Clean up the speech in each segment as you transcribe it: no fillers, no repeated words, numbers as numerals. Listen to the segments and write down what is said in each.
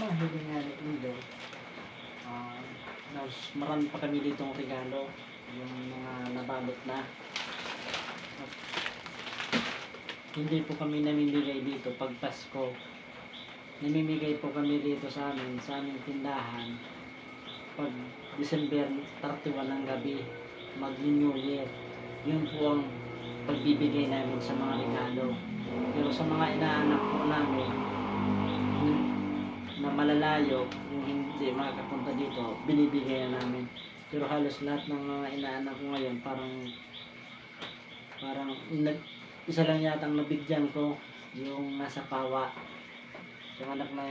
mga hiling nga dito, marami pa kami ditong regalo, yung mga nabalot na. At hindi po kami namimigay dito pag Pasko. Namimigay po kami dito sa aming tindahan pag December 31 ng gabi, mag-New Year. Yun po ang pagbibigay namin sa mga regalo. Pero sa mga inaanak po namin na malalayo, yung hindi makakapunta dito, binibigay na namin. Pero halos lahat ng mga inaanak ko ngayon, parang isa lang yata ang nabigyan ko, yung nasa Pawa. Yung anak na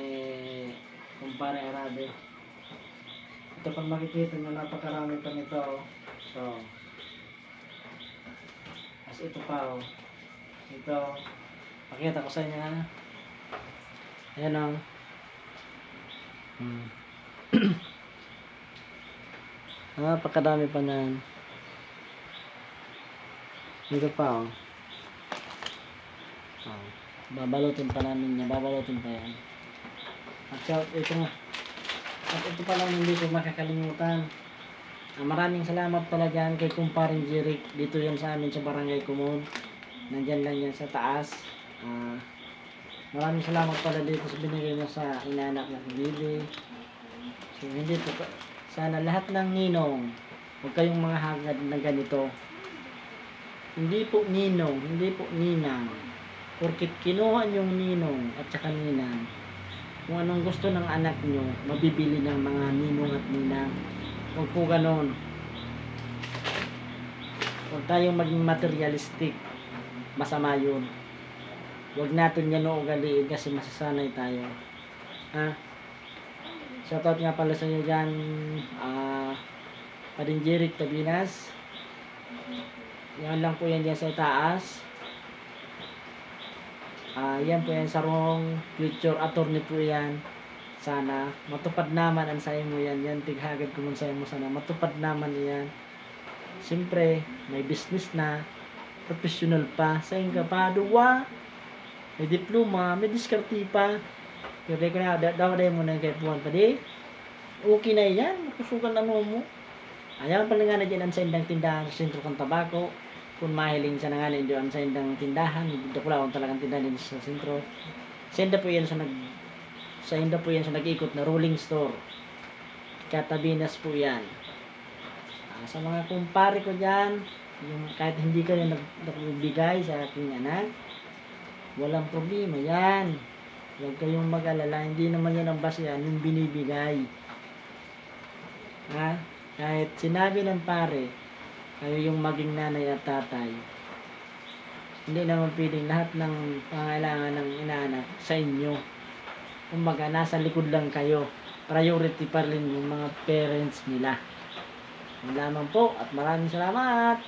kumpare Arabe. Ito pag makikita nyo, napakarami pa nito. So, as ito pa, ito, pakita ko sa inyo, ha. Ayan o. Napakadami pa na. Dito pa, babalutin pa namin niya, babalutin pa yan. At ito pa lang hindi ko makakalimutan. Maraming salamat pala dyan kay kumparing Jeric. Dito yan sa amin sa Barangay Kumod. Nandyan lang yan sa taas. Maraming salamat pala dito sa binigay mo sa inaanak na Bibi. So hindi po, sana lahat ng ninong, huwag kayong mga hagad na ganito. Hindi po ninong, hindi po ninang. Porkit kinuha niyong ninong at saka ninang, kung anong gusto ng anak nyo, mabibili ng mga ninong at ninang. Huwag po ganon. Huwag tayong maging materialistic. Masama yun. Huwag natin yan ugaliin kasi masasanay tayo. Shoutout nga pala sa inyo dyan, Pading Jeric Tabinas. Yan lang po yan dyan sa taas. Yan po yan, sarong future attorney po yan. Sana matupad naman ang sayo mo yan. Yan tighagad ko mong sayo mo, sana matupad naman yan. Siyempre may business na, professional pa, sayo ka pa, duwa, may diploma, may diskarte pa. Pero ko na, dawaday mo na kay Puan pa di. Okay na yan, makusukan na mo. Ayaw pala nga na dyan ang sa indang tindahan sa sentro ng tabako. Kung mahiling sa nangalan doon sa indang tindahan, dito ko lang talagang tindahan din sa sentro. Senda po yan sa nag-ikot na rolling store. Katabinas po yan. Sa mga kumpare ko dyan, yung kahit hindi kayo nagbigay sa aking anak, walang problema yan. Huwag kayong mag-alala, hindi naman yan ang basihan, yung binibigay. Kahit sinabi ng pare, kayo yung maging nanay at tatay, hindi naman pwedeng lahat ng pangailangan ng inaanak sa inyo. Kumbaga, nasa likod lang kayo. Priority pa rin yung mga parents nila. Yun lamang po at maraming salamat.